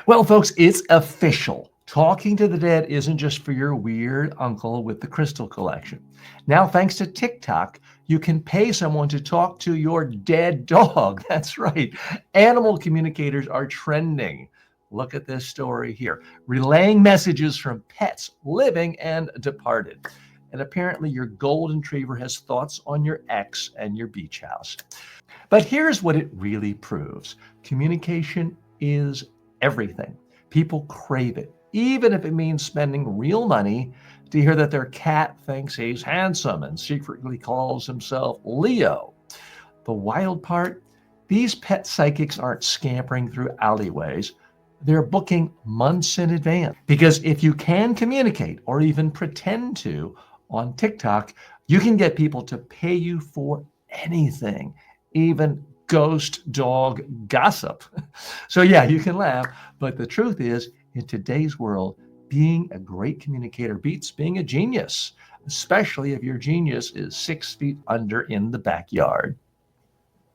Well, folks, it's official. Talking to the dead isn't just for your weird uncle with the crystal collection. Now, thanks to TikTok, you can pay someone to talk to your dead dog. That's right. Animal communicators are trending. Look at this story here, relaying messages from pets, living and departed. And apparently, your golden retriever has thoughts on your ex and your beach house. But here's what it really proves: communication is everything. People crave it, even if it means spending real money to hear that their cat thinks he's handsome and secretly calls himself Leo. The wild part: these pet psychics aren't scampering through alleyways. They're booking months in advance. Because if you can communicate or even pretend to on TikTok, you can get people to pay you for anything, even ghost dog gossip. So, yeah, you can laugh, but the truth is, in today's world, being a great communicator beats being a genius, especially if your genius is 6 feet under in the backyard.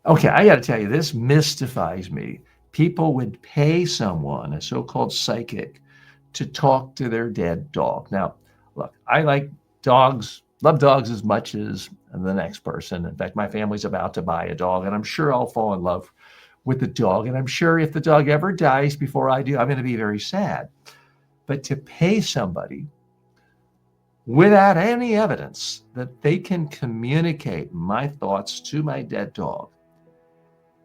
Okay, I got to tell you, this mystifies me. People would pay someone, a so called psychic, to talk to their dead dog. Now, look, I like dogs, love dogs as much as the next person. In fact, my family's about to buy a dog, and I'm sure I'll fall in love with the dog. And I'm sure if the dog ever dies before I do, I'm going to be very sad. But to pay somebody without any evidence that they can communicate my thoughts to my dead dog,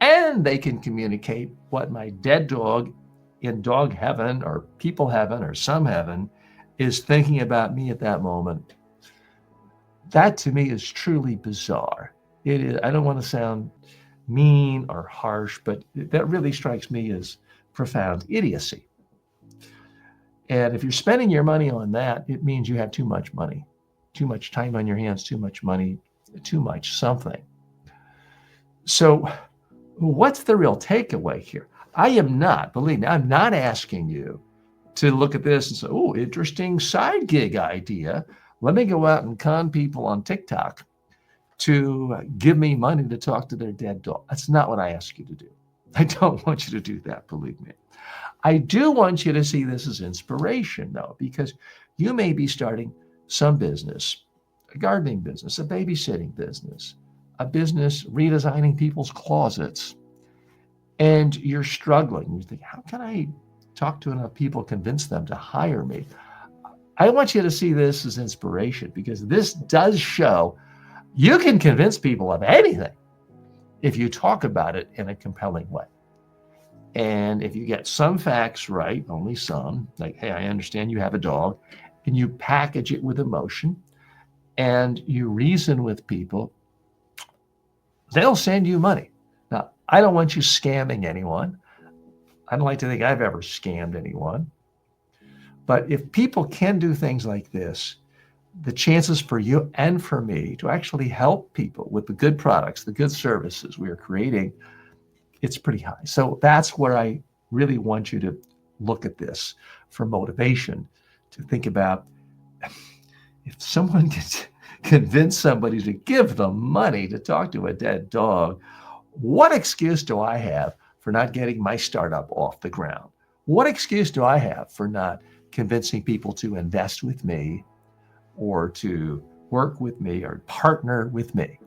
and they can communicate what my dead dog in dog heaven or people heaven or some heaven is thinking about me at that moment, that to me is truly bizarre. It is, I don't want to sound mean or harsh, but that really strikes me as profound idiocy. And if you're spending your money on that, it means you have too much money, too much time on your hands, too much money, too much something. So, what's the real takeaway here? I am not, believe me, I'm not asking you to look at this and say, oh, interesting side gig idea. Let me go out and con people on TikTok to give me money to talk to their dead dog. That's not what I ask you to do. I don't want you to do that, believe me. I do want you to see this as inspiration, though, because you may be starting some business, a gardening business, a babysitting business, a business redesigning people's closets, and you're struggling. You think, how can I talk to enough people, convince them to hire me? I want you to see this as inspiration, because this does show you can convince people of anything if you talk about it in a compelling way. And if you get some facts right, only some, like, hey, I understand you have a dog, and you package it with emotion and you reason with people, they'll send you money. Now, I don't want you scamming anyone. I don't like to think I've ever scammed anyone. But if people can do things like this, the chances for you and for me to actually help people with the good products, the good services we are creating, it's pretty high. So that's where I really want you to look at this for motivation, to think about if someone can convince somebody to give them money to talk to a dead dog, what excuse do I have for not getting my startup off the ground? What excuse do I have for not convincing people to invest with me or to work with me or partner with me?